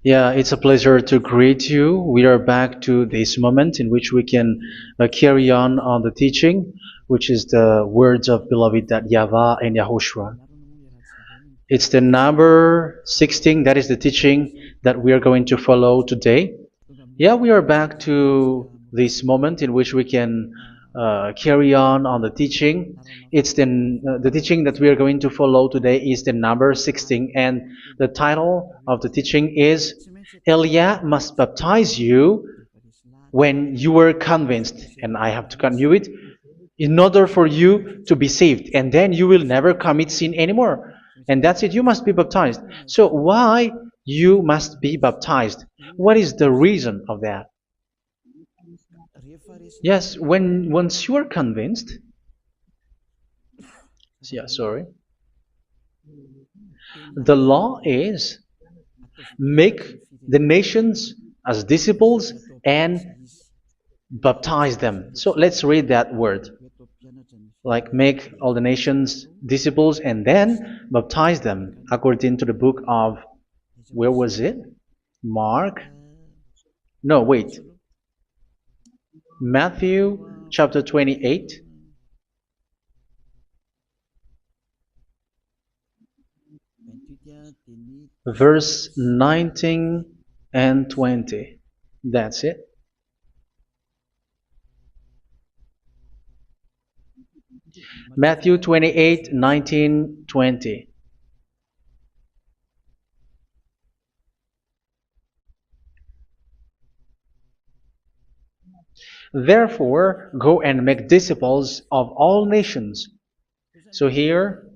Yeah, it's a pleasure to greet you. We are back to this moment in which we can carry on the teaching, which is the words of beloved that YAHVAH and YAHOSHUA. It's the number 16, that is the teaching that we are going to follow today. Yeah, we are back to this moment in which we can carry on the teaching. It's the teaching that we are going to follow today is the number 16, and the title of the teaching is Elia must baptize you when you were convinced, and I have to continue it, in order for you to be saved, and then you will never commit sin anymore. And that's it, you must be baptized. So why you must be baptized? What is the reason of that? Yes, when once you are convinced, yeah, sorry, the law is make the nations as disciples and baptize them. So let's read that word. Like make all the nations disciples and then baptize them according to the book of, where was it? Mark? No, wait. Matthew chapter 28. Verse 19 and 20. That's it. Matthew 28, 19, 20. Therefore, go and make disciples of all nations. So here,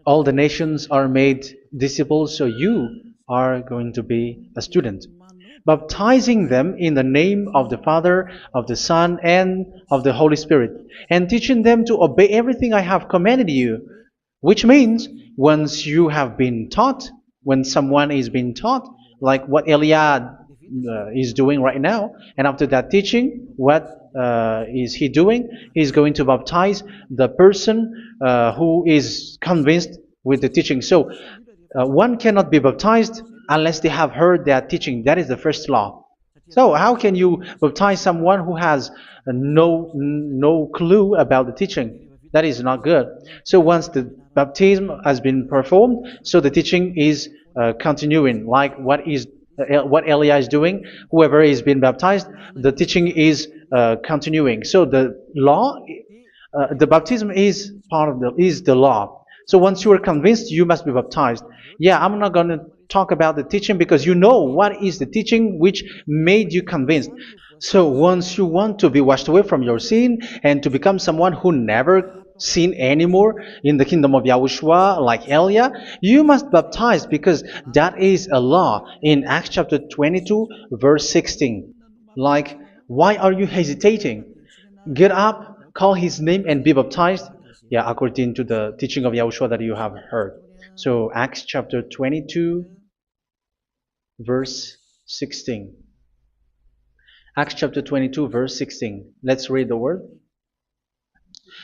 all the nations are made disciples, so you are going to be a student. Baptizing them in the name of the Father, of the Son, and of the Holy Spirit, and teaching them to obey everything I have commanded you. Which means, once you have been taught, when someone is being taught, like what Elia is doing right now, and after that teaching, what is he doing? He's going to baptize the person who is convinced with the teaching. So, one cannot be baptized unless they have heard that teaching. That is the first law. So how can you baptize someone who has no clue about the teaching? That is not good. So once the baptism has been performed, so the teaching is continuing, like what Elia is doing. Whoever is being baptized, the teaching is continuing. So the law, the baptism is part of the law. So once you are convinced, you must be baptized. Yeah, I'm not going to talk about the teaching because you know what is the teaching which made you convinced. So once you want to be washed away from your sin and to become someone who never sin anymore in the kingdom of Yahushua, like Elia, you must baptize because that is a law in Acts chapter 22, verse 16. Like, why are you hesitating? Get up, call his name, and be baptized. Yeah, according to the teaching of Yahushua that you have heard. So Acts chapter 22, verse 16. Acts chapter 22, verse 16. Let's read the word.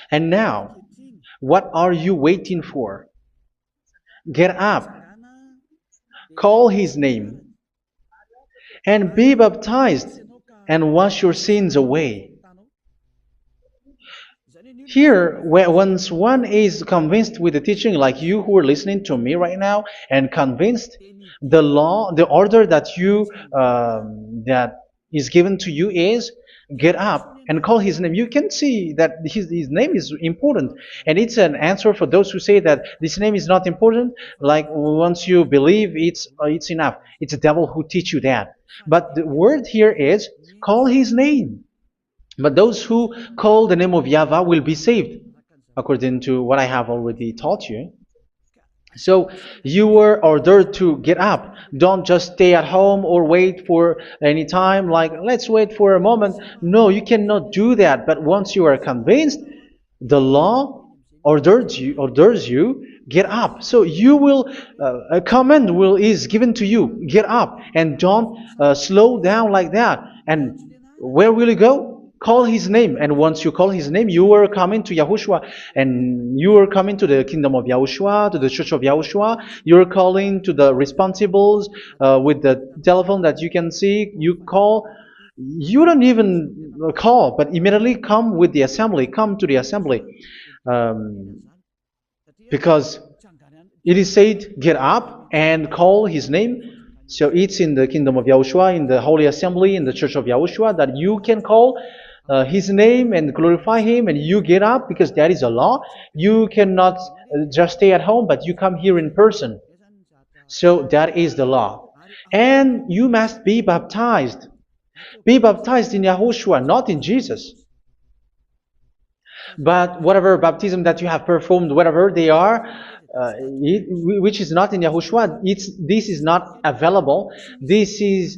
And now, what are you waiting for? Get up, call his name, and be baptized, and wash your sins away. Here, once one is convinced with the teaching, like you who are listening to me right now, and convinced, the law, the order that that is given to you is get up and call his name. You can see that his name is important, and it's an answer for those who say that this name is not important. Like once you believe, it's enough. It's the devil who teach you that. But the word here is call his name. But those who call the name of YAHVAH will be saved, according to what I have already taught you. So you were ordered to get up. Don't just stay at home or wait for any time, like let's wait for a moment. No, you cannot do that. But once you are convinced, the law orders you get up. So you will a command is given to you. Get up and don't slow down like that. And where will you go? call his name, and once you call his name, you are coming to Yahushua, and you are coming to the kingdom of Yahushua, to the church of Yahushua. You're calling to the responsibles with the telephone that you can see. You call. You don't even call, but immediately come with the assembly. Come to the assembly, um, because it is said, get up and call his name. So it's in the kingdom of Yahushua, in the holy assembly, in the church of Yahushua, that you can call his name and glorify him, and you get up, because that is a law. You cannot just stay at home, but you come here in person. So that is the law. And you must be baptized. Be baptized in Yahushua, not in Jesus. But whatever baptism that you have performed, whatever they are, which is not in Yahushua, this is not available. This is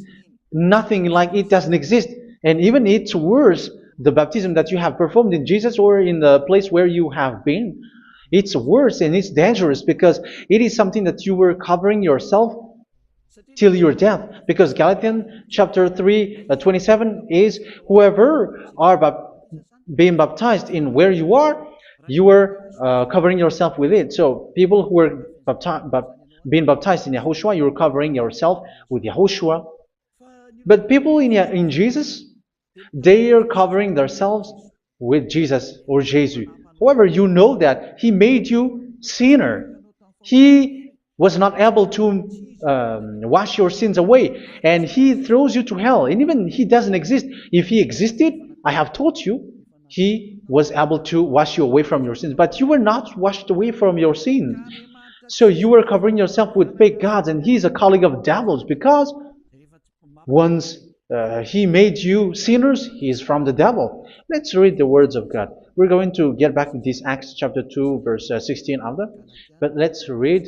nothing, like it doesn't exist. And even it's worse, the baptism that you have performed in Jesus or in the place where you have been. It's worse and it's dangerous, because it is something that you were covering yourself till your death. Because Galatians chapter 3, 27 is, whoever are being baptized in where you are covering yourself with it. So people who are being baptized in Yahushua, you're covering yourself with Yahushua. But people in Jesus, they are covering themselves with Jesus or Jesus. However, you know that he made you sinner. He was not able to wash your sins away, and he throws you to hell. And even he doesn't exist. If he existed, I have taught you, he was able to wash you away from your sins. But you were not washed away from your sins. So you were covering yourself with fake gods, and he's a colleague of devils, because once he made you sinners, he is from the devil. Let's read the words of God. We're going to get back to this Acts chapter 2, verse 16 after. But let's read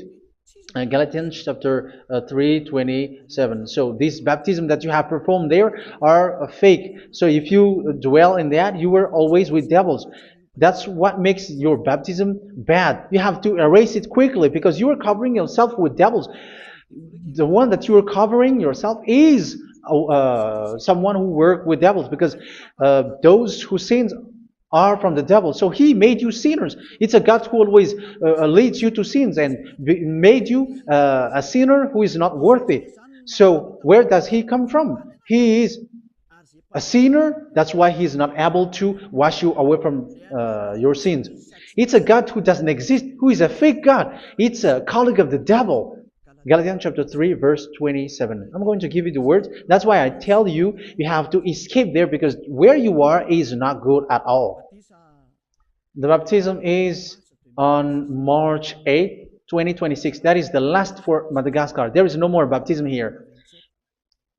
Galatians chapter 3, 27. So this baptism that you have performed there are fake. So if you dwell in that, you were always with devils. That's what makes your baptism bad. You have to erase it quickly, because you are covering yourself with devils. The one that you are covering yourself is someone who works with devils, because those who sin are from the devil. So he made you sinners. It's a God who always leads you to sins, and made you a sinner who is not worthy. So where does he come from? He is a sinner. That's why he is not able to wash you away from your sins. It's a God who doesn't exist, who is a fake God. It's a colleague of the devil. Galatians chapter 3, verse 27. I'm going to give you the words. That's why I tell you, you have to escape there, because where you are is not good at all. The baptism is on March 8, 2026. That is the last for Madagascar. There is no more baptism here.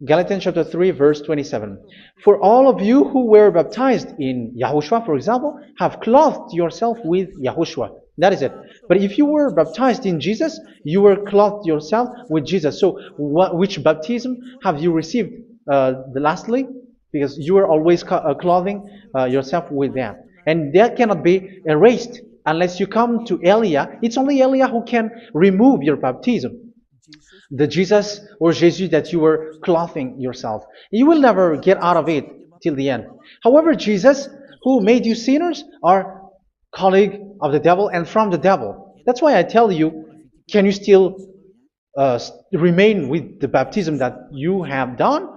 Galatians chapter 3, verse 27. For all of you who were baptized in Yahushua, for example, have clothed yourself with Yahushua. That is it. But if you were baptized in Jesus, you were clothed yourself with Jesus. So which baptism have you received lastly? Because you are always clothing yourself with that. And that cannot be erased unless you come to Elia. It's only Elia who can remove your baptism. The Jesus or Jesus that you were clothing yourself. You will never get out of it till the end. However, Jesus, who made you sinners, are colleague of the devil and from the devil. That's why I tell you, can you still remain with the baptism that you have done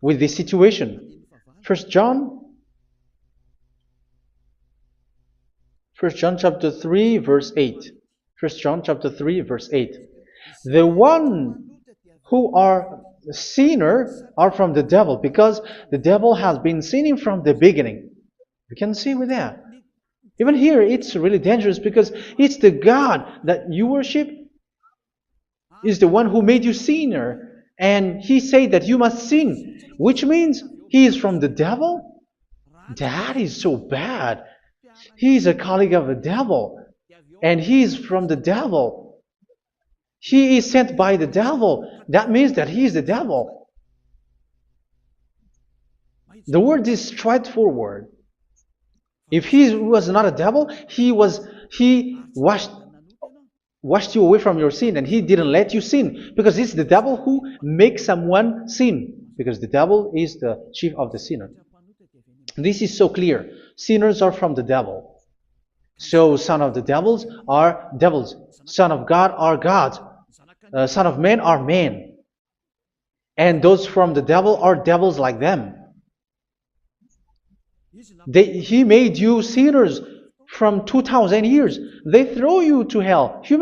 with this situation? 1 John chapter 3, verse 8. 1 John chapter 3, verse 8. The one who are sinner are from the devil, because the devil has been sinning from the beginning. You can see with that. Even here, it's really dangerous, because it's the God that you worship is the one who made you sinner, and he said that you must sin, which means he is from the devil. That is so bad. He is a colleague of the devil, and he is from the devil. He is sent by the devil. That means that he is the devil. The word is straightforward. If he was not a devil, he washed you away from your sin, and he didn't let you sin, because it's the devil who makes someone sin, because the devil is the chief of the sinner. This is so clear. Sinners are from the devil. So son of the devils are devils. Son of God are gods. Son of men are men. And those from the devil are devils like them. He made you sinners from 2,000 years. They throw you to hell. He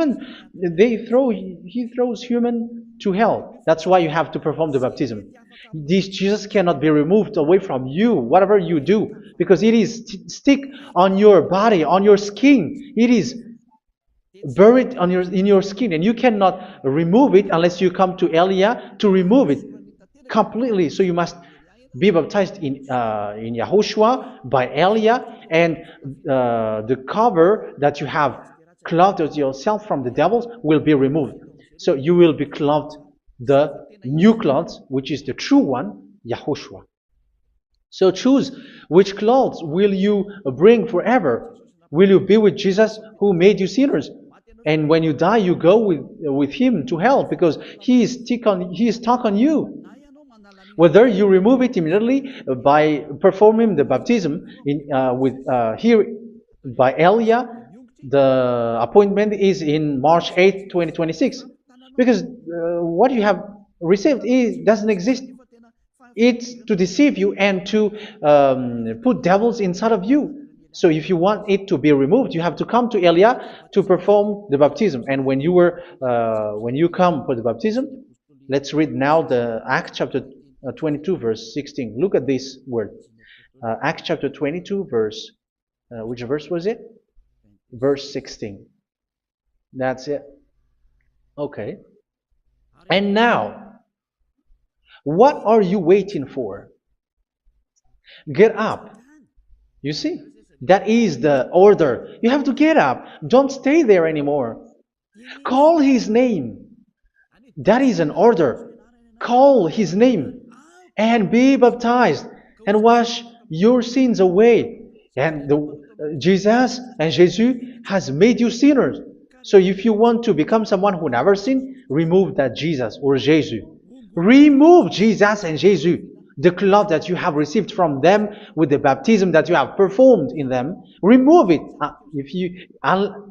throws human to hell. That's why you have to perform the baptism. This Jesus cannot be removed away from you, whatever you do, because it is stick on your body, on your skin. It is buried in your skin, and you cannot remove it unless you come to Elia to remove it completely. So you must be baptized in Yahushua by Elia, and the cover that you have clothed yourself from the devils will be removed. So you will be clothed the new clothes, which is the true one, Yahushua. So choose which clothes will you bring forever. Will you be with Jesus who made you sinners? And when you die, you go with him to hell because he is stuck on you. Whether you remove it immediately by performing the baptism here by Elia, the appointment is in March 8, 2026. Because what you have received doesn't exist. It's to deceive you and to put devils inside of you. So if you want it to be removed, you have to come to Elia to perform the baptism. And when you come for the baptism, let's read now the Acts chapter 22 verse 16. Look at this word. Acts chapter 22 verse, which verse was it? Verse 16. That's it. Okay. And now, what are you waiting for? Get up. You see, that is the order. You have to get up. Don't stay there anymore. Call his name. That is an order. Call his name and be baptized and wash your sins away. And Jesus has made you sinners. So if you want to become someone who never sinned, remove that Jesus or Jesus. Remove Jesus and Jesus, the cloth that you have received from them with the baptism that you have performed in them. Remove it.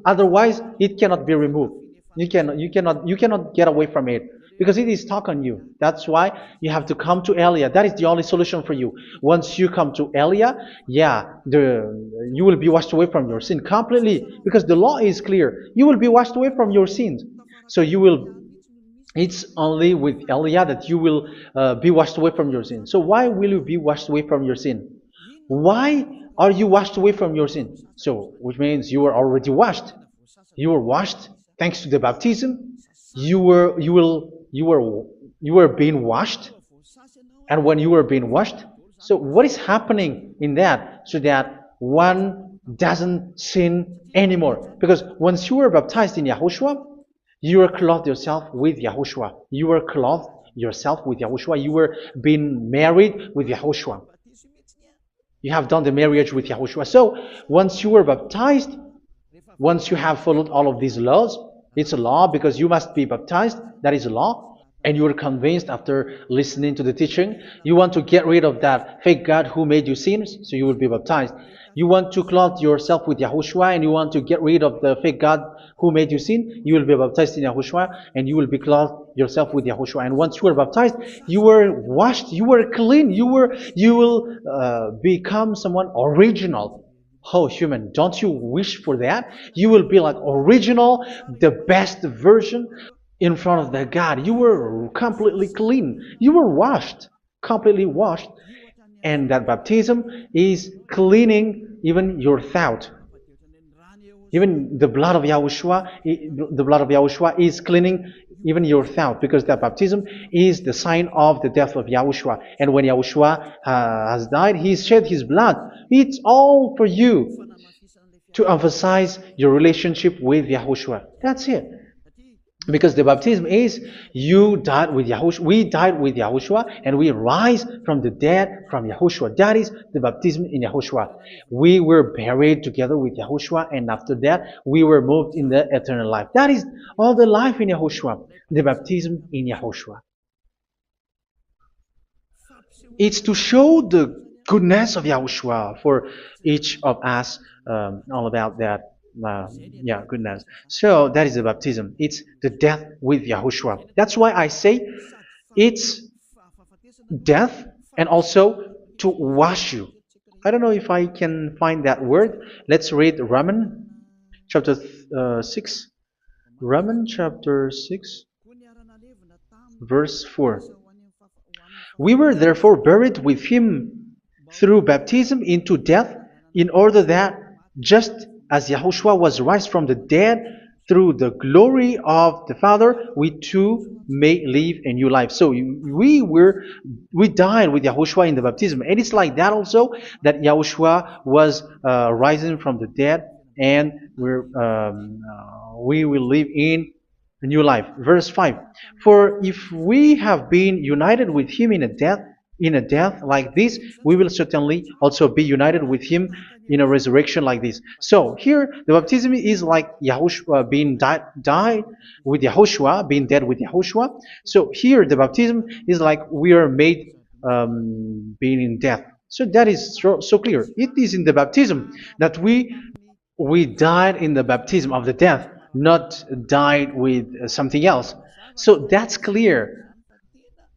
Otherwise, it cannot be removed. You cannot get away from it because it is stuck on you. That's why you have to come to Elia. That is the only solution for you. Once you come to Elia, you will be washed away from your sin completely because the law is clear. You will be washed away from your sins. So it's only with Elia that you will be washed away from your sin. So why will you be washed away from your sin? Why are you washed away from your sin? So, which means you are already washed. You were washed thanks to the baptism. You were being washed, and when you were being washed, so what is happening in that? So that one doesn't sin anymore. Because once you were baptized in Yahushua, you were clothed yourself with Yahushua. You were clothed yourself with Yahushua. You were being married with Yahushua. You have done the marriage with Yahushua. So once you were baptized, once you have followed all of these laws, it's a law because you must be baptized. That is a law. And you are convinced after listening to the teaching, you want to get rid of that fake God who made you sinners, so you will be baptized. You want to clothe yourself with Yahushua and you want to get rid of the fake God who made you sin, you will be baptized in Yahushua and you will be clothed yourself with Yahushua. And once you are baptized, you were washed, you were clean, you will become someone original. Oh, human, don't you wish for that? You will be like original, the best version in front of the God. You were completely clean. You were washed, completely washed. And that baptism is cleaning even your thought. Even the blood of Yahushua is cleaning even your thought, because that baptism is the sign of the death of Yahushua. And when Yahushua has died, he shed his blood. It's all for you to emphasize your relationship with Yahushua. That's it. Because the baptism is you died with Yahushua, we died with Yahushua, and we rise from the dead from Yahushua. That is the baptism in Yahushua. We were buried together with Yahushua, and after that we were moved in the eternal life. That is all the life in Yahushua, the baptism in Yahushua. It's to show the goodness of Yahushua for each of us, all about that. Yeah, goodness. So that is the baptism. It's the death with Yahushua. That's why I say it's death and also to wash you. I don't know if I can find that word. Let's read Romans chapter 6. Romans chapter 6, verse 4. We were therefore buried with him through baptism into death, in order that, just as Yahushua was raised from the dead through the glory of the Father, we too may live a new life. So we died with Yahushua in the baptism, and it's like that also that Yahushua was rising from the dead, and we will live in a new life. Verse 5. For if we have been united with him in a death like this, we will certainly also be united with him in a resurrection like this. So here the baptism is like Yahushua being died with Yahushua, being dead with Yahushua. So here the baptism is like we are made being in death. So that is so clear. It is in the baptism that we died in the baptism of the death, not died with something else. So that's clear.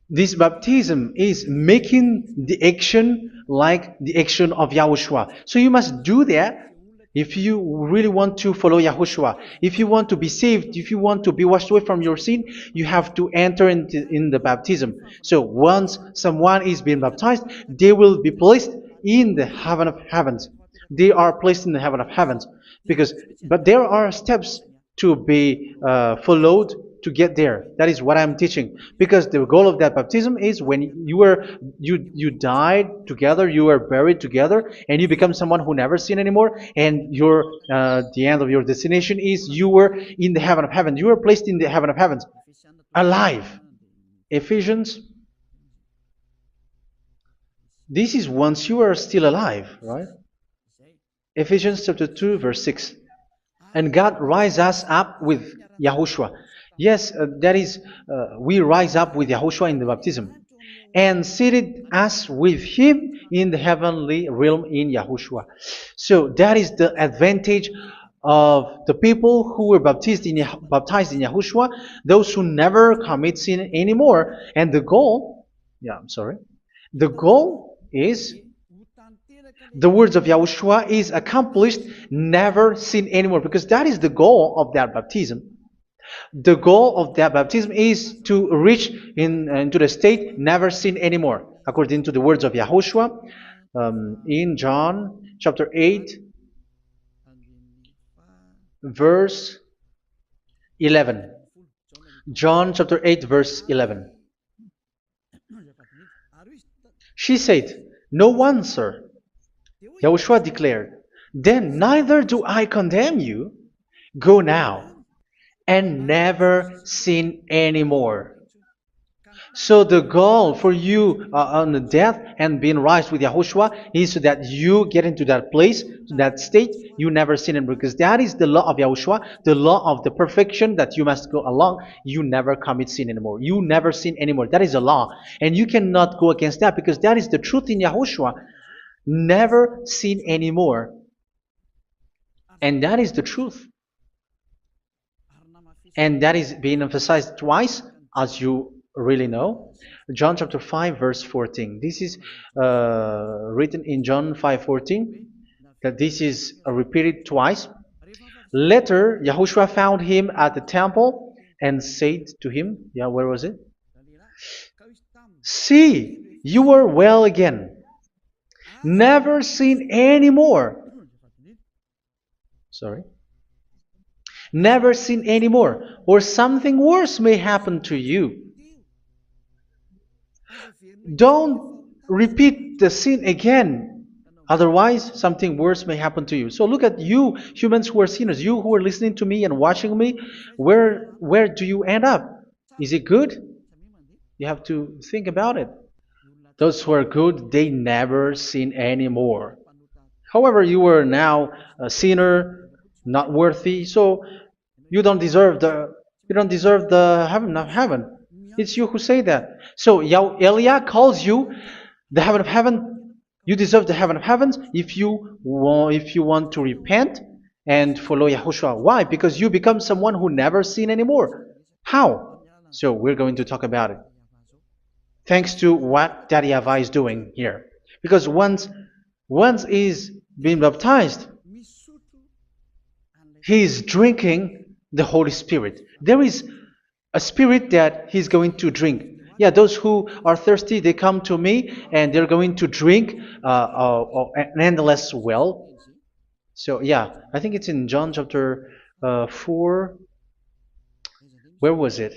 This baptism is making the action like the action of Yahushua. So you must do that if you really want to follow Yahushua. If you want to be saved, if you want to be washed away from your sin, you have to enter in the baptism. So once someone is being baptized, they will be placed in the heaven of heavens. They are placed in the heaven of heavens, but there are steps to be followed to get there. That is what I'm teaching, because the goal of that baptism is when you died together, you were buried together, and you become someone who never sin anymore, and your the end of your destination is you were in the heaven of heaven. You were placed in the heaven of heavens, alive. Ephesians. This is once you are still alive, right? Ephesians chapter 2, verse 6. And God rise us up with Yahushua. Yes, that is, we rise up with Yahushua in the baptism. And seated us with him in the heavenly realm in Yahushua. So that is the advantage of the people who were baptized in Yahushua, those who never commit sin anymore. And the goal, the goal is the words of Yahushua is accomplished, never sin anymore, because that is the goal of that baptism. The goal of that baptism is to reach into the state never sin anymore, according to the words of Yahushua in John chapter 8, verse 11. John chapter 8, verse 11. She said, "No one, sir." Yahushua declared, "Then neither do I condemn you. Go now and never sin anymore." So the goal for you on the death and being raised with Yahushua is so that you get into that place, that state, you never sin anymore. Because that is the law of Yahushua, the law of the perfection that you must go along. You never commit sin anymore. You never sin anymore. That is a law. And you cannot go against that, because that is the truth in Yahushua. Never sin anymore. And that is the truth. And that is being emphasized twice, as you really know. John chapter 5, verse 14. This is written in John 5:14, that this is repeated twice. Later, Yahushua found him at the temple and said to him, where was it? "See, you are well again. Never sin anymore." Sorry. Never sin anymore, or something worse may happen to you. Don't repeat the sin again. Otherwise, something worse may happen to you. So look at you, humans who are sinners, you who are listening to me and watching me. Where do you end up? Is it good? You have to think about it. Those who are good, they never sin anymore. However, you are now a sinner, not worthy, so you don't deserve the heaven of heaven. It's you who say that. So Eliah calls you the heaven of heaven You deserve the heaven of heavens if you want to repent and follow Yahushua. Why? Because you become someone who never sin anymore. How? So we're going to talk about it. Thanks to what Daddy YAHVAH is doing here. Because once he's been baptized, he is drinking the Holy Spirit. There is a spirit that he's going to drink. Yeah, those who are thirsty, they come to me and they're going to drink an endless well. So yeah, I think it's in John chapter 4. Where was it?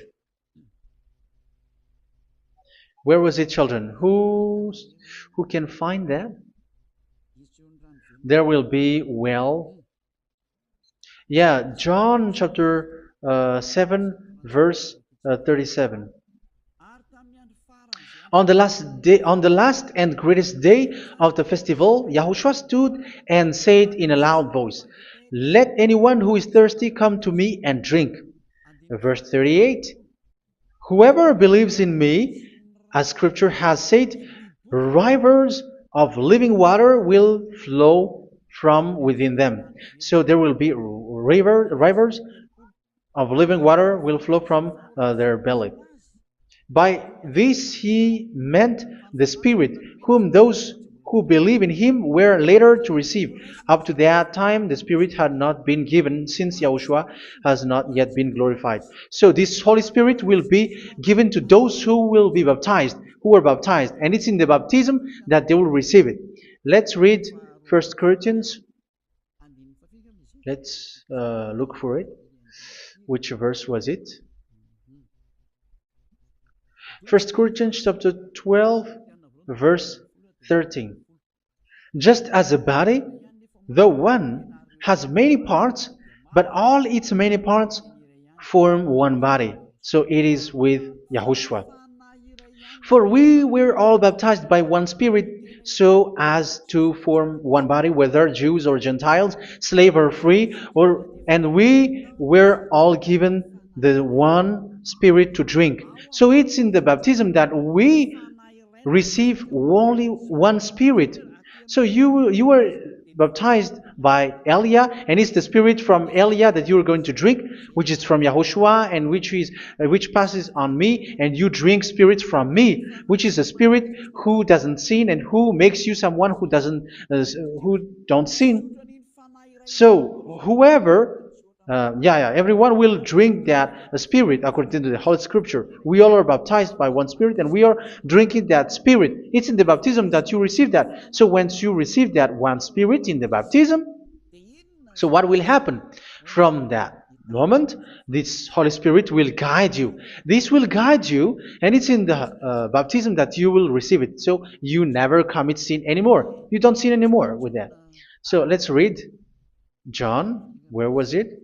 Where was it, children? Who can find that? There will be well. Yeah, John chapter 7, verse 37. On the last and greatest day of the festival, Yahushua stood and said in a loud voice, "Let anyone who is thirsty come to me and drink." Verse 38. Whoever believes in me, as scripture has said, rivers of living water will flow from within them. So there will be rivers of living water will flow from their belly. By this he meant the Spirit, whom those who believe in him were later to receive. Up to that time, the Spirit had not been given, since Yahushua has not yet been glorified. So this Holy Spirit will be given to those who will be baptized, who were baptized, and it's in the baptism that they will receive it. Let's read 1 Corinthians. Let's look for it. Which verse was it? 1 Corinthians chapter 12, verse 13. Just as a body, though one, has many parts, but all its many parts form one body. So it is with Yahushua. For we were all baptized by one Spirit, so as to form one body, whether Jews or Gentiles, slave or free, and we were all given the one Spirit to drink. So it's in the baptism that we receive only one Spirit. So you were baptized by Elia, and it's the Spirit from Elia that you are going to drink, which is from Yahushua, and which passes on me, and you drink Spirit from me, which is a Spirit who doesn't sin and who makes you someone who don't sin. So whoever everyone will drink that Spirit according to the Holy Scripture. We all are baptized by one Spirit, and we are drinking that Spirit. It's in the baptism that you receive that. So once you receive that one Spirit in the baptism, so what will happen from that moment? This Holy Spirit will guide you. This will guide you, and it's in the baptism that you will receive it. So you never commit sin anymore. You don't sin anymore with that. So let's read John. Where was it?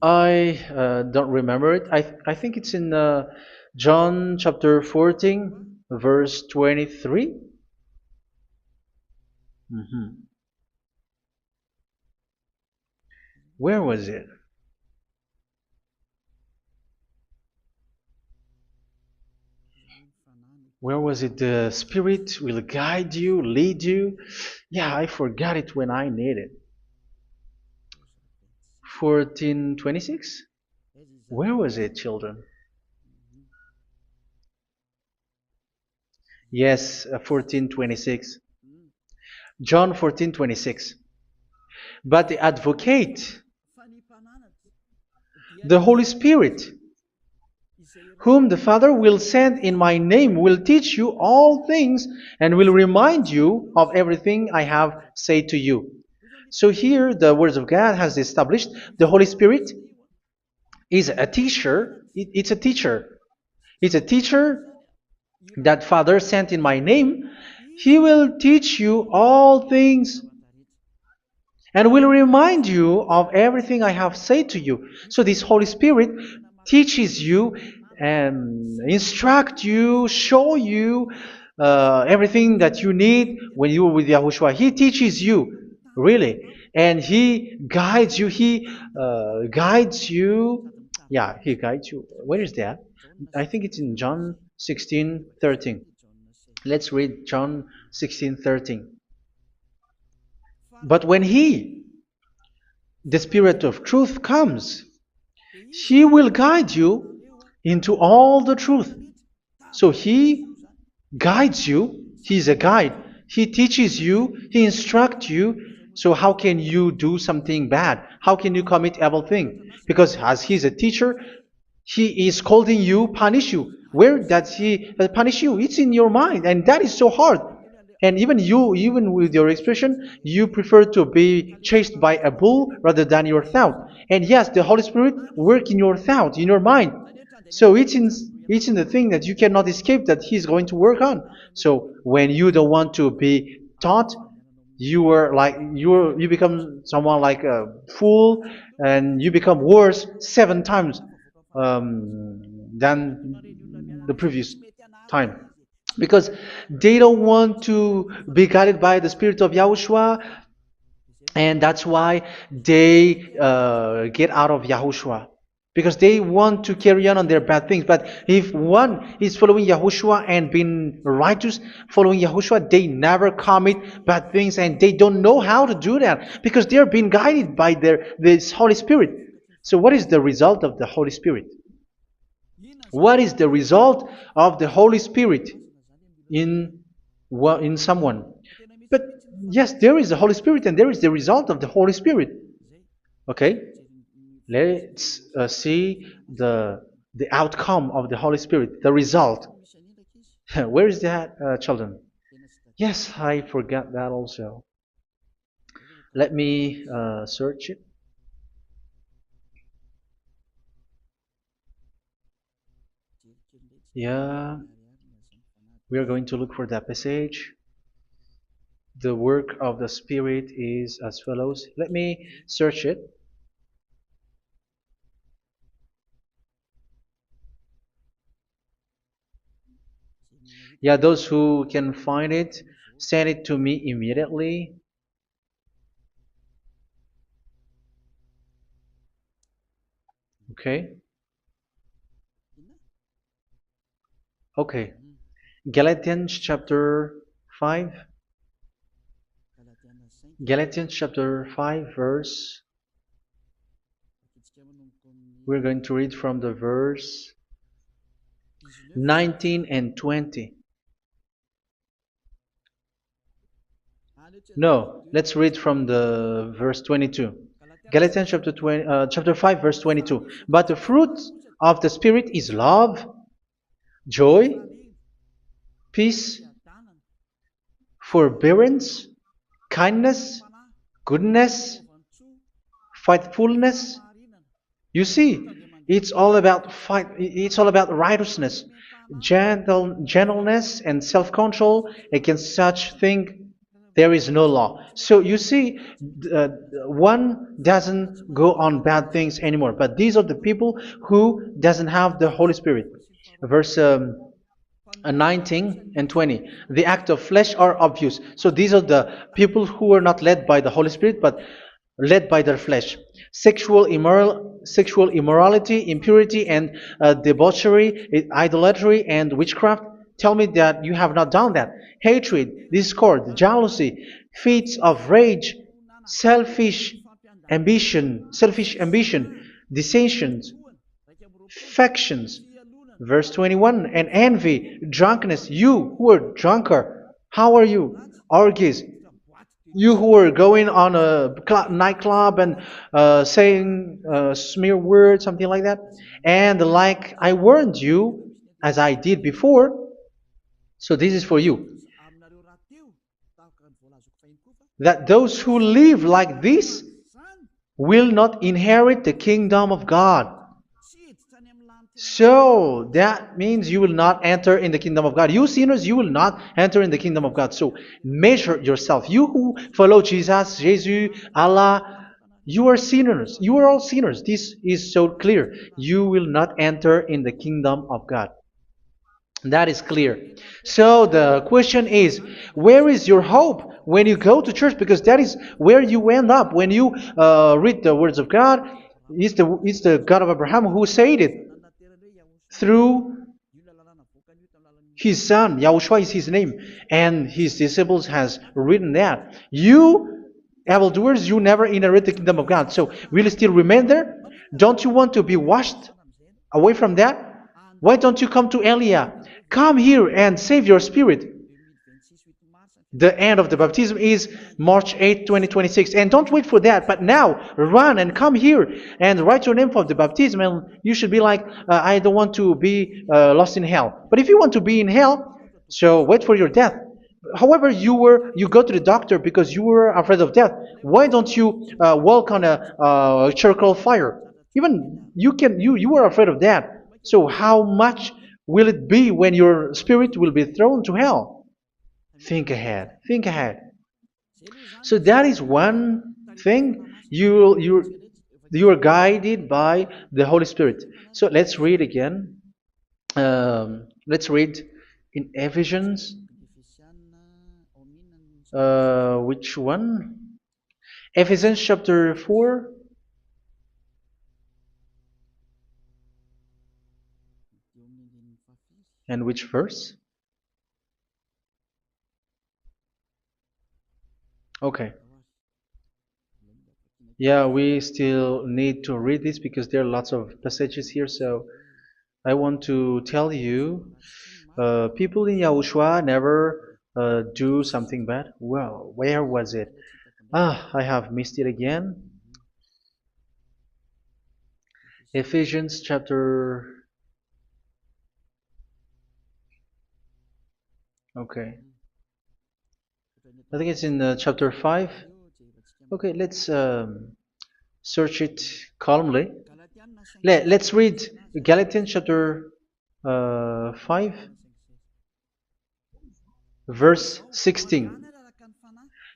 I don't remember it. I think it's in John chapter 14, verse 23. Where was it? Where was it? The Spirit will guide you, lead you. Yeah, I forgot it when I need it. 14:26? Where was it, children? Yes, 14:26. John 14:26. But the Advocate, the Holy Spirit, whom the Father will send in my name, will teach you all things and will remind you of everything I have said to you. So here the Word of God has established the Holy Spirit is a teacher. It's a teacher. It's a teacher that Father sent in my name. He will teach you all things and will remind you of everything I have said to you. So this Holy Spirit teaches you and instruct you, show you everything that you need when you are with Yahushua. He teaches you, really, and He guides you. He guides you. Yeah, He guides you. Where is that? I think it's in John 16:13. Let's read John 16:13. But when He, the Spirit of truth, comes, He will guide you into all the truth. So He guides you. He's a guide. He teaches you. He instructs you. So how can you do something bad? How can you commit evil thing? Because as He's a teacher, He is scolding you, punish you. Where does He punish you? It's in your mind, and that is so hard. And even you, even with your expression, you prefer to be chased by a bull rather than your thought. And yes, the Holy Spirit work in your thought, in your mind. So it's in the thing that you cannot escape that He's going to work on. So when you don't want to be taught, you become someone like a fool, and you become worse 7 times than the previous time, because they don't want to be guided by the Spirit of Yahushua, and that's why they get out of Yahushua, because they want to carry on their bad things. But if one is following Yahushua and being righteous, following Yahushua, they never commit bad things, and they don't know how to do that because they are being guided by this Holy Spirit. So what is the result of the Holy Spirit? What is the result of the Holy Spirit in someone? But yes, there is the Holy Spirit, and there is the result of the Holy Spirit. Okay, let's see the outcome of the Holy Spirit, the result. Where is that, children? Yes, I forgot that also. Let me search it. Yeah, we are going to look for that passage. The work of the Spirit is as follows. Let me search it. Yeah, those who can find it, send it to me immediately. Okay. Okay. Galatians chapter 5. Galatians chapter 5 verse. We're going to read from the verse 19 and 20. No, let's read from the verse 22. Galatians chapter 5 verse 22. But the fruit of the Spirit is love, joy, peace, forbearance, kindness, goodness, faithfulness. You see, it's all about fight. It's all about righteousness, gentleness, and self-control. Against such thing, there is no law. So you see, uh, one doesn't go on bad things anymore. But these are the people who doesn't have the Holy Spirit. Verse 19 and 20. The act of flesh are obvious. So these are the people who are not led by the Holy Spirit, but led by their flesh. Sexual immorality, impurity, and debauchery, idolatry, and witchcraft. Tell me that you have not done that. Hatred, discord, jealousy, fits of rage, selfish ambition, dissensions, factions. Verse 21, and envy, drunkenness. You who are drunkard, how are you? Orgies. You who are going on a nightclub and saying smear words, something like that. And like I warned you, as I did before, so this is for you, that those who live like this will not inherit the kingdom of God. So that means you will not enter in the kingdom of God. You sinners, you will not enter in the kingdom of God. So measure yourself. You who follow Jesus, Allah, you are sinners. You are all sinners. This is so clear. You will not enter in the kingdom of God. That is clear. So the question is, where is your hope when you go to church? Because that is where you end up when you read the words of God. It's the God of Abraham who said it through His son, Yahushua is his name, and his disciples has written that. You, evildoers, you never inherit the kingdom of God. So will you still remain there? Don't you want to be washed away from that? Why don't you come to Elia? Come here and save your spirit. The end of the baptism is March 8th, 2026. And don't wait for that, but now run and come here and write your name for the baptism. And you should be like, I don't want to be lost in hell. But if you want to be in hell, so wait for your death. However, you go to the doctor because you were afraid of death. Why don't you walk on a charcoal fire? Even you were afraid of that. So how much will it be when your spirit will be thrown to hell? Think ahead. Think ahead. So that is one thing. You are guided by the Holy Spirit. So let's read again. Let's read in Ephesians. Which one? Ephesians chapter 4. And which verse? Okay. Yeah, we still need to read this because there are lots of passages here. So I want to tell you, people in Yahushua never do something bad. Well, where was it? I have missed it again. Ephesians chapter. Okay. I think it's in chapter 5. Okay, let's search it calmly. Let's read Galatians chapter 5, verse 16.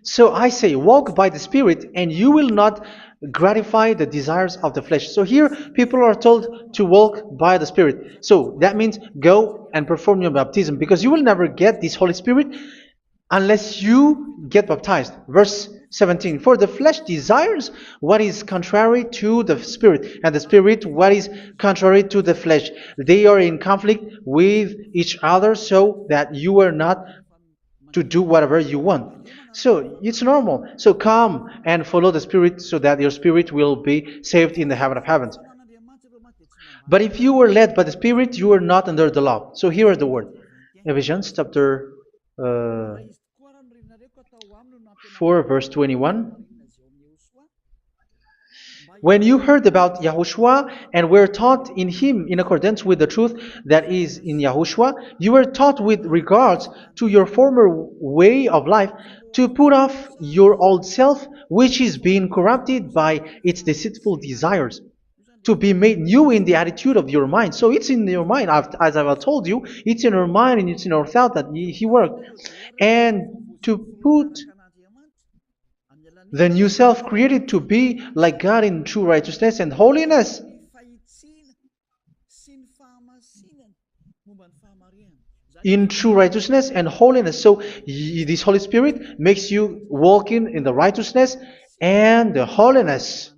So I say, walk by the Spirit, and you will not gratify the desires of the flesh. So here, people are told to walk by the Spirit. So that means go and perform your baptism, because you will never get this Holy Spirit unless you get baptized. Verse 17. For the flesh desires what is contrary to the Spirit, and the Spirit what is contrary to the flesh. They are in conflict with each other, so that you are not to do whatever you want. So it's normal. So come and follow the Spirit so that your spirit will be saved in the heaven of heavens. But if you were led by the Spirit, you are not under the law. So here are the word. Ephesians chapter 4 verse 21. When you heard about Yahushua and were taught in him in accordance with the truth that is in Yahushua, you were taught with regards to your former way of life to put off your old self, which is being corrupted by its deceitful desires, to be made new in the attitude of your mind. So it's in your mind, as I've told you, it's in your mind and it's in your thought that he worked. And to put the new self created to be like God in true righteousness and holiness. In true righteousness and holiness. So this Holy Spirit makes you walking in the righteousness and the holiness.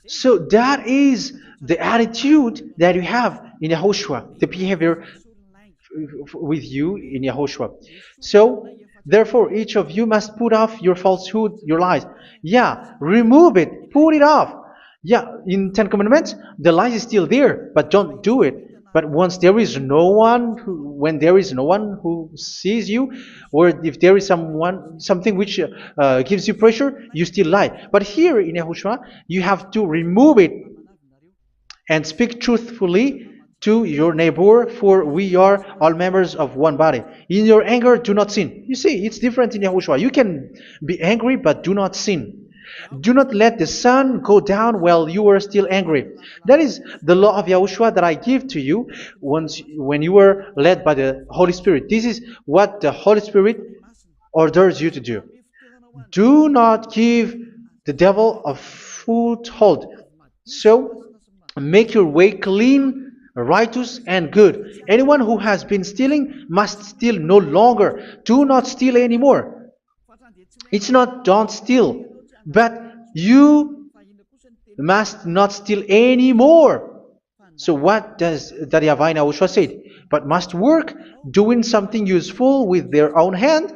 So that is the attitude that you have in Yahushua, the behavior with you in Yahushua. So therefore, each of you must put off your falsehood, your lies. Yeah, remove it, put it off. Yeah, in Ten Commandments, the lie is still there, but don't do it. But once there is no one, when there is no one who sees you, or if there is something which gives you pressure, you still lie. But here in Yahushua, you have to remove it and speak truthfully to your neighbor, for we are all members of one body. In your anger, do not sin. You see, it's different in Yahushua. You can be angry, but do not sin. Do not let the sun go down while you are still angry. That is the law of Yahushua that I give to you when you were led by the Holy Spirit. This is what the Holy Spirit orders you to do. Do not give the devil a foothold. So, make your way clean, righteous, and good. Anyone who has been stealing must steal no longer. Do not steal anymore. It's not don't steal, but you must not steal anymore. So what does the Yahweh Yahushua say? But must work doing something useful with their own hand,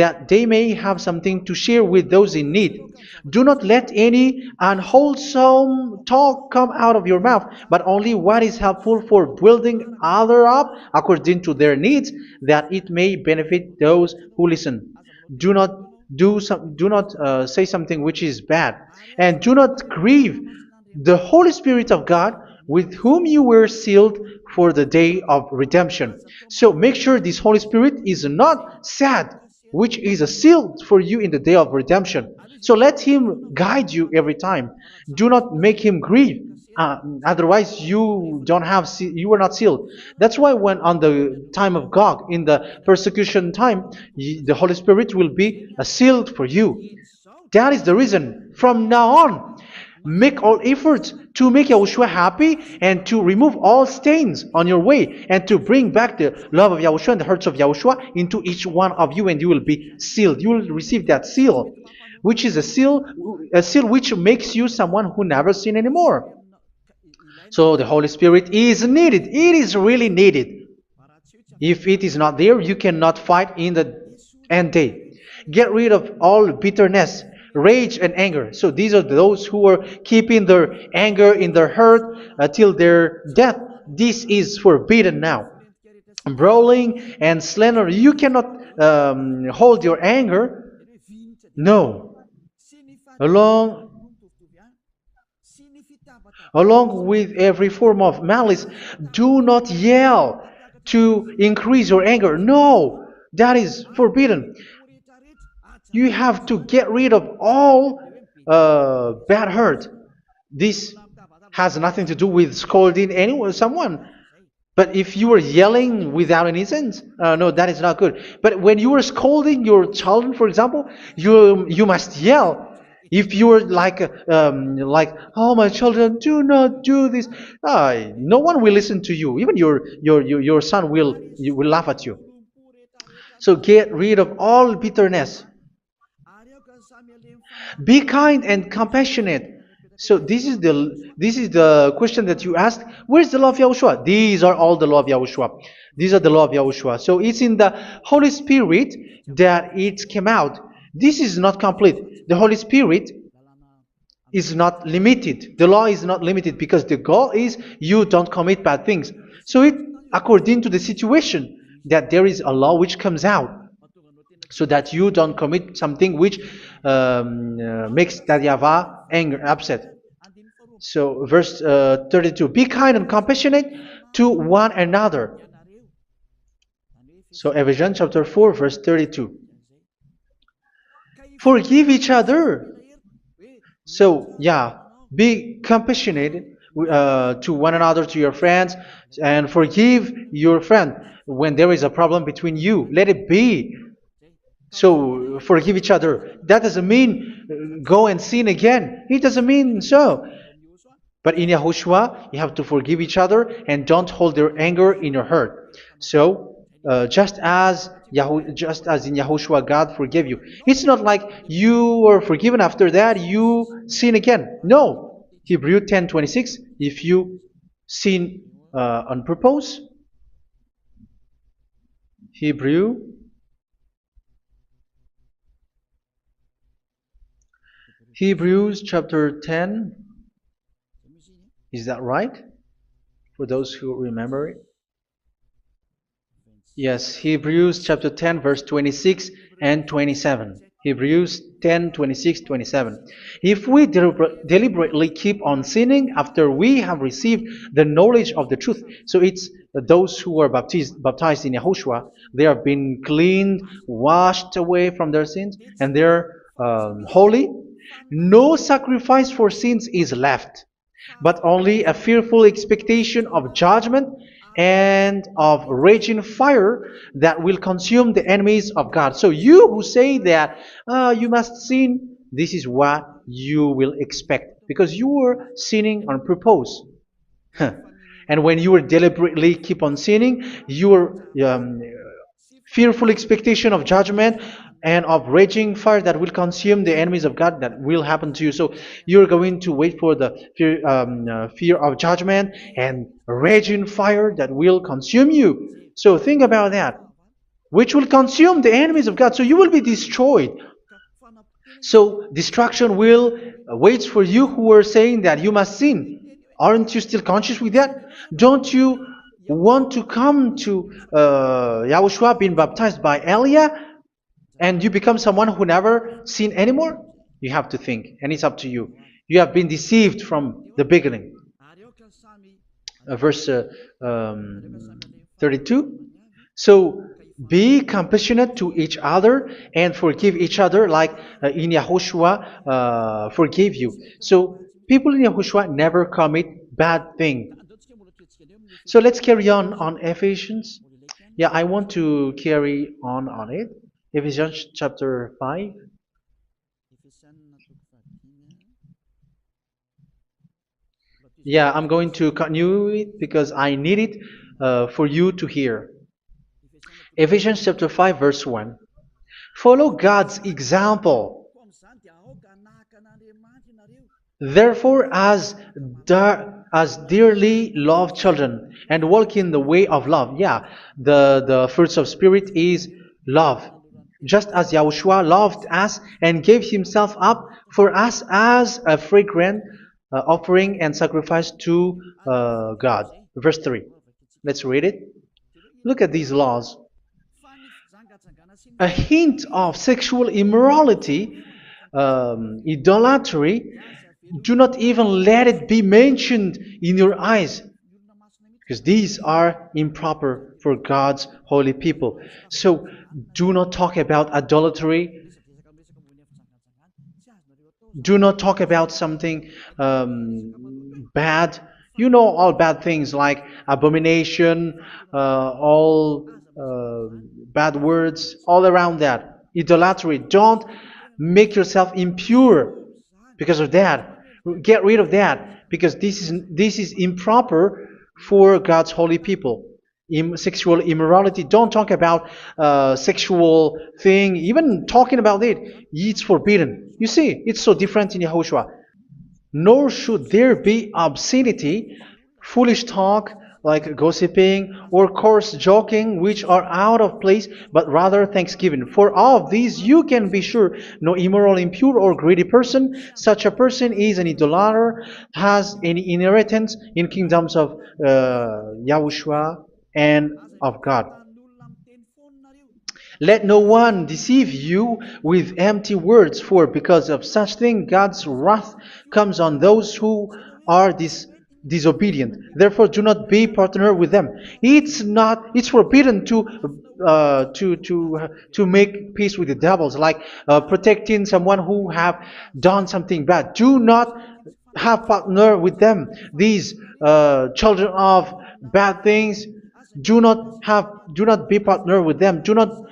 that they may have something to share with those in need. Do not let any unwholesome talk come out of your mouth, but only what is helpful for building other up according to their needs, that it may benefit those who listen. Do not do not say something which is bad, and do not grieve the Holy Spirit of God, with whom you were sealed for the day of redemption. So make sure this Holy Spirit is not sad, which is a seal for you in the day of redemption. So let Him guide you every time. Do not make Him grieve. Otherwise, you don't have you were not sealed. That's why when on the time of God, in the persecution time, the Holy Spirit will be sealed for you. That is the reason. From now on, make all efforts to make Yahushua happy and to remove all stains on your way and to bring back the love of Yahushua and the hearts of Yahushua into each one of you, and you will be sealed. You will receive that seal, which is a seal which makes you someone who never sin anymore. So the Holy Spirit is needed. It is really needed. If it is not there, you cannot fight in the end day. Get rid of all bitterness, rage, and anger. So these are those who are keeping their anger in their heart till their death. This is forbidden now. Brawling and slander. You cannot hold your anger. No. Along Along with every form of malice, do not yell to increase your anger. No, that is forbidden. You have to get rid of all bad hurt. This has nothing to do with scolding anyone, someone. But if you are yelling without any sense, no, that is not good. But when you are scolding your children, for example, you must yell. If you are like, oh my children, do not do this, no one will listen to you. Even your son will laugh at you. So get rid of all bitterness. Be kind and compassionate. So this is the question that you asked. Where's the law of Yahushua? These are all the law of Yahushua. These are the law of Yahushua. So it's in the Holy Spirit that it came out. This is not complete. The Holy Spirit is not limited. The law is not limited because the goal is you don't commit bad things. So it according to the situation that there is a law which comes out, so that you don't commit something which makes that YAHVAH anger, upset. So verse 32, be kind and compassionate to one another. So Ephesians chapter 4 verse 32. Forgive each other. So yeah, be compassionate to one another, to your friends, and forgive your friend when there is a problem between you. Let it be. So forgive each other. That doesn't mean go and sin again. It doesn't mean so. But in Yahushua, you have to forgive each other and don't hold your anger in your heart. So just as in Yahushua, God forgave you. It's not like you were forgiven after that you sin again. No. Hebrew 10:26. If you sin on purpose, Hebrews chapter 10. Is that right? For those who remember it? Yes, Hebrews chapter 10 verse 26 and 27. Hebrews 10, 26, 27. If we deliberately keep on sinning after we have received the knowledge of the truth, so it's those who are baptized in Yahushua, they have been cleaned, washed away from their sins, and they're holy. No sacrifice for sins is left, but only a fearful expectation of judgment and of raging fire that will consume the enemies of God. So you who say that you must sin, this is what you will expect, because you were sinning on purpose. And when you deliberately keep on sinning, you are fearful expectation of judgment and of raging fire that will consume the enemies of God that will happen to you. So you're going to wait for the fear of judgment and raging fire that will consume you. So think about that, which will consume the enemies of God. So you will be destroyed. So destruction will waits for you who are saying that you must sin. Aren't you still conscious with that? Don't you want to come to Yahushua being baptized by Elia and you become someone who never sinned anymore? You have to think, and it's up to you. You have been deceived from the beginning. Verse 32. So be compassionate to each other and forgive each other like in Yahushua forgave you. So people in Yahushua never commit bad thing. So let's carry on Ephesians. Yeah, I want to carry on it. Ephesians chapter 5. Yeah, I'm going to continue it because I need it for you to hear. Ephesians chapter 5 verse 1. Follow God's example. Therefore, as dearly loved children, and walk in the way of love. Yeah, the fruits of spirit is love. Just as Yahushua loved us and gave himself up for us as a fragrant offering and sacrifice to God. Verse 3. Let's read it. Look at these laws. A hint of sexual immorality, idolatry, do not even let it be mentioned in your eyes, because these are improper for God's holy people. So do not talk about idolatry. Do not talk about something bad. You know all bad things like abomination, all bad words, all around that. Idolatry. Don't make yourself impure because of that. Get rid of that because this is improper for God's holy people. Sexual immorality. Don't talk about sexual thing. Even talking about it's forbidden. You see, it's so different in Yahushua. Nor should there be obscenity, foolish talk like gossiping or coarse joking, which are out of place, but rather thanksgiving. For of these you can be sure: no immoral, impure, or greedy person, such a person is an idolater, has any inheritance in kingdoms of Yahushua and of God. Let no one deceive you with empty words, for because of such thing God's wrath comes on those who are disobedient. Therefore, do not be partner with them. It's forbidden to make peace with the devils, like protecting someone who have done something bad. Do not have partner with them. These children of bad things, do not be partner with them. Do not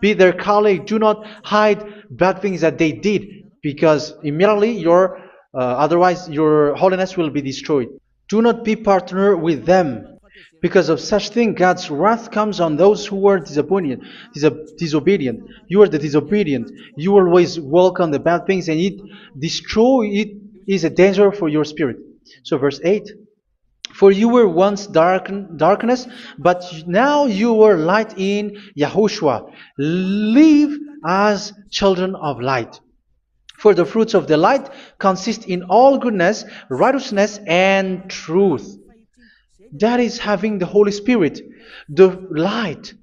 be their colleague. Do not hide bad things that they did, because immediately otherwise your holiness will be destroyed. Do not be partner with them. Because of such thing, God's wrath comes on those who are disobedient. You are the disobedient. You always walk on the bad things, and it is a danger for your spirit. So verse 8. For you were once darkness, but now you are light in Yahushua. Live as children of light. For the fruits of the light consist in all goodness, righteousness, and truth. That is having the Holy Spirit, the light.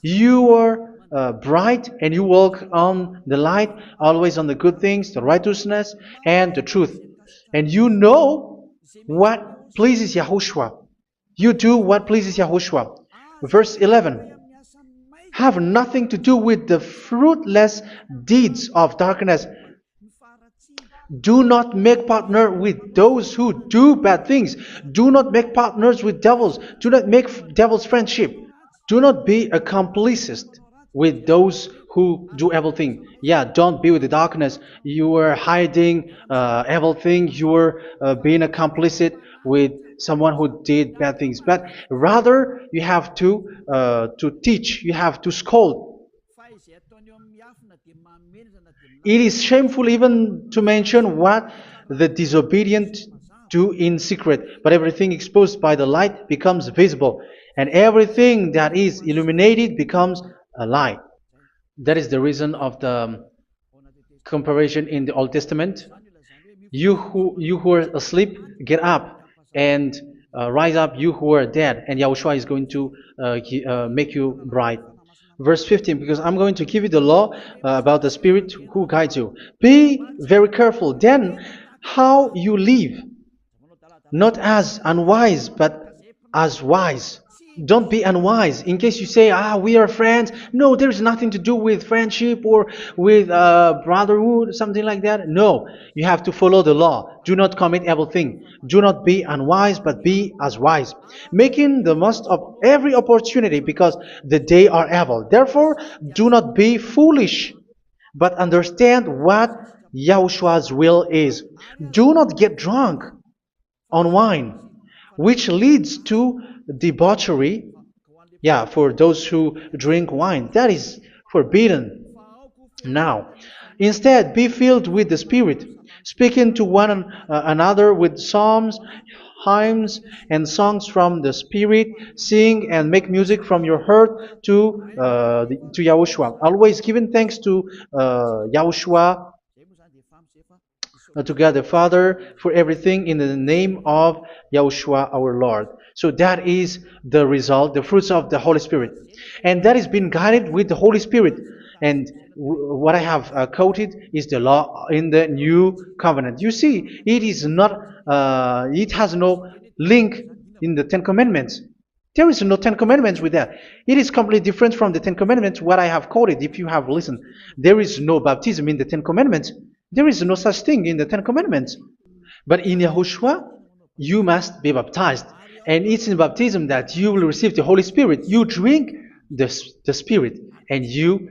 You are bright and you walk on the light, always on the good things, the righteousness, and the truth. And you know what pleases Yahushua. You do what pleases Yahushua. Verse 11. Have nothing to do with the fruitless deeds of darkness. Do not make partner with those who do bad things. Do not make partners with devils. Do not make devils friendship. Do not be a complicit with those who do evil thing. Yeah, don't be with the darkness. You are hiding evil thing. You are being a complicit with someone who did bad things, but rather you have to teach, you have to scold. It is shameful even to mention what the disobedient do in secret, but everything exposed by the light becomes visible, and everything that is illuminated becomes a light. That is the reason of the comparison in the Old Testament. You who are asleep, get up and rise up, you who are dead, and Yahushua is going to make you bright. Verse 15, because I'm going to give you the law about the Spirit who guides you. Be very careful then how you live, not as unwise, but as wise. Don't be unwise. In case you say, we are friends. No, there's nothing to do with friendship or with brotherhood, something like that. No, you have to follow the law. Do not commit evil thing. Do not be unwise, but be as wise, making the most of every opportunity, because the day are evil. Therefore, do not be foolish, but understand what Yahushua's will is. Do not get drunk on wine, which leads to debauchery. Yeah, for those who drink wine, that is forbidden now. Instead, be filled with the Spirit, speaking to one another with psalms, hymns, and songs from the Spirit. Sing and make music from your heart to Yahushua. Always giving thanks to Yahushua, to God the Father, for everything in the name of Yahushua our Lord. So that is the result, the fruits of the Holy Spirit. And that is being guided with the Holy Spirit. And what I have quoted is the law in the new covenant. You see, it is not, it has no link in the Ten Commandments. There is no Ten Commandments with that. It is completely different from the Ten Commandments, what I have quoted, if you have listened. There is no baptism in the Ten Commandments. There is no such thing in the Ten Commandments. But in Yahushua, you must be baptized. And it's in baptism that you will receive the Holy Spirit. You drink the Spirit, and you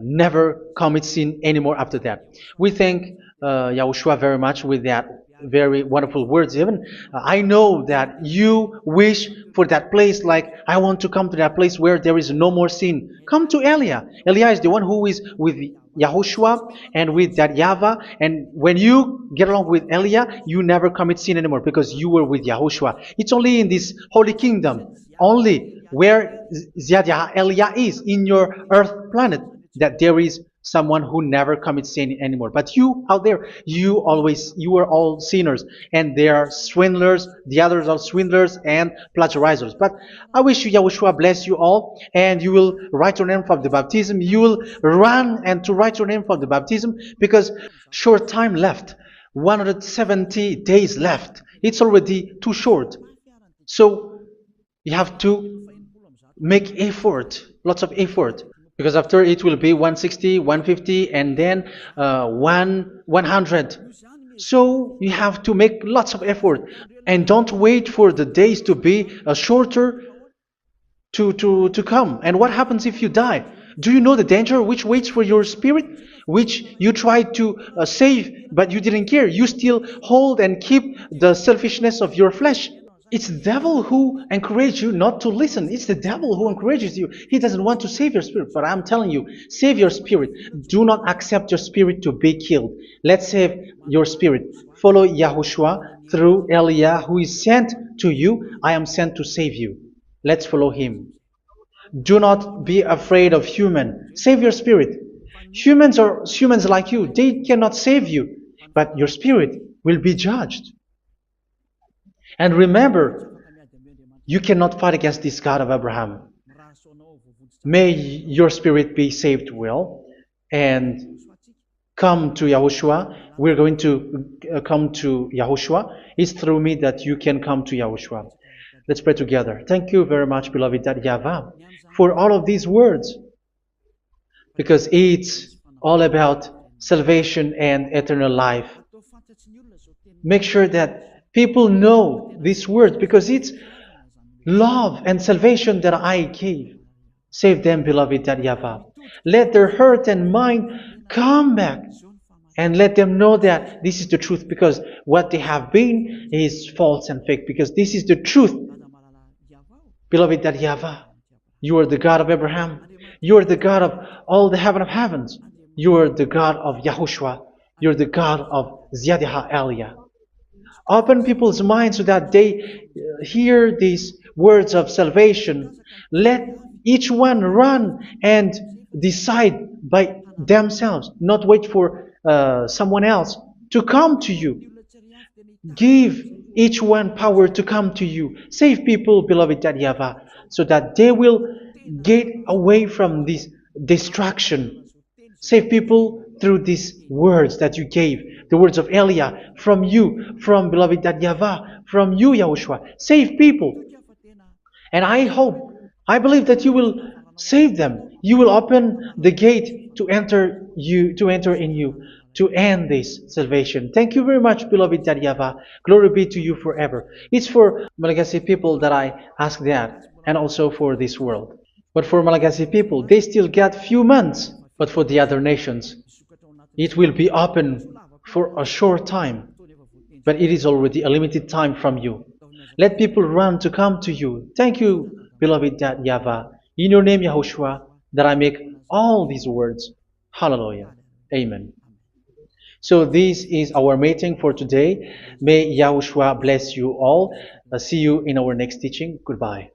never commit sin anymore after that. We thank Yahushua very much with that very wonderful words. Even I know that you wish for that place, like I want to come to that place where there is no more sin. Come to Elia. Elia is the one who is with Yahushua and with that YAHVAH. And when you get along with Elia, you never commit sin anymore because you were with Yahushua. It's only in this holy kingdom, only where Elia is, in your earth planet, that there is someone who never commits sin anymore. But you out there, you are all sinners, and they are swindlers. The others are swindlers and plagiarizers. But I wish you, Yahushua, bless you all, and you will write your name for the baptism. You will run and to write your name for the baptism, because short time left, 170 days left. It's already too short. So you have to make effort, lots of effort, because after it will be 160, 150, and then 100. So you have to make lots of effort, and don't wait for the days to be shorter to come. And what happens if you die? Do you know the danger which waits for your spirit, which you tried to save, but you didn't care? You still hold and keep the selfishness of your flesh. It's the devil who encourages you not to listen. It's the devil who encourages you. He doesn't want to save your spirit. But I'm telling you, save your spirit. Do not accept your spirit to be killed. Let's save your spirit. Follow Yahushua through Elia, who is sent to you. I am sent to save you. Let's follow him. Do not be afraid of human. Save your spirit. Humans are humans like you. They cannot save you. But your spirit will be judged. And remember, you cannot fight against this God of Abraham. May your spirit be saved well and come to Yahushua. We're going to come to Yahushua. It's through me that you can come to Yahushua. Let's pray together. Thank you very much, beloved YAHVAH, for all of these words, because it's all about salvation and eternal life. Make sure that people know these words, because it's love and salvation that I gave. Save them, beloved YAHVAH. Let their heart and mind come back and let them know that this is the truth, because what they have been is false and fake, because this is the truth. Beloved, that YAHVAH, you are the God of Abraham, you are the God of all the heaven of heavens, you are the God of YAHOSHUA, you are the God of Ziyadiha Aliyah. Open people's minds so that they hear these words of salvation. Let each one run and decide by themselves, not wait for someone else to come to you. Give each one power to come to you. Save people, beloved YAHVAH, so that they will get away from this distraction. Save people through these words that you gave, the words of Elia, from you, from beloved YAHVAH, from you, Yahushua. Save people. And I believe that you will save them. You will open the gate to enter in you, to end this salvation. Thank you very much, beloved YAHVAH. Glory be to you forever. It's for Malagasy people that I ask that, and also for this world. But for Malagasy people, they still get few months. But for the other nations, it will be open for a short time. But it is already a limited time from you. Let people run to come to you. Thank you, beloved YAHVAH. In your name, Yahushua, that I make all these words. Hallelujah. Amen. So this is our meeting for today. May Yahushua bless you all. See you in our next teaching. Goodbye.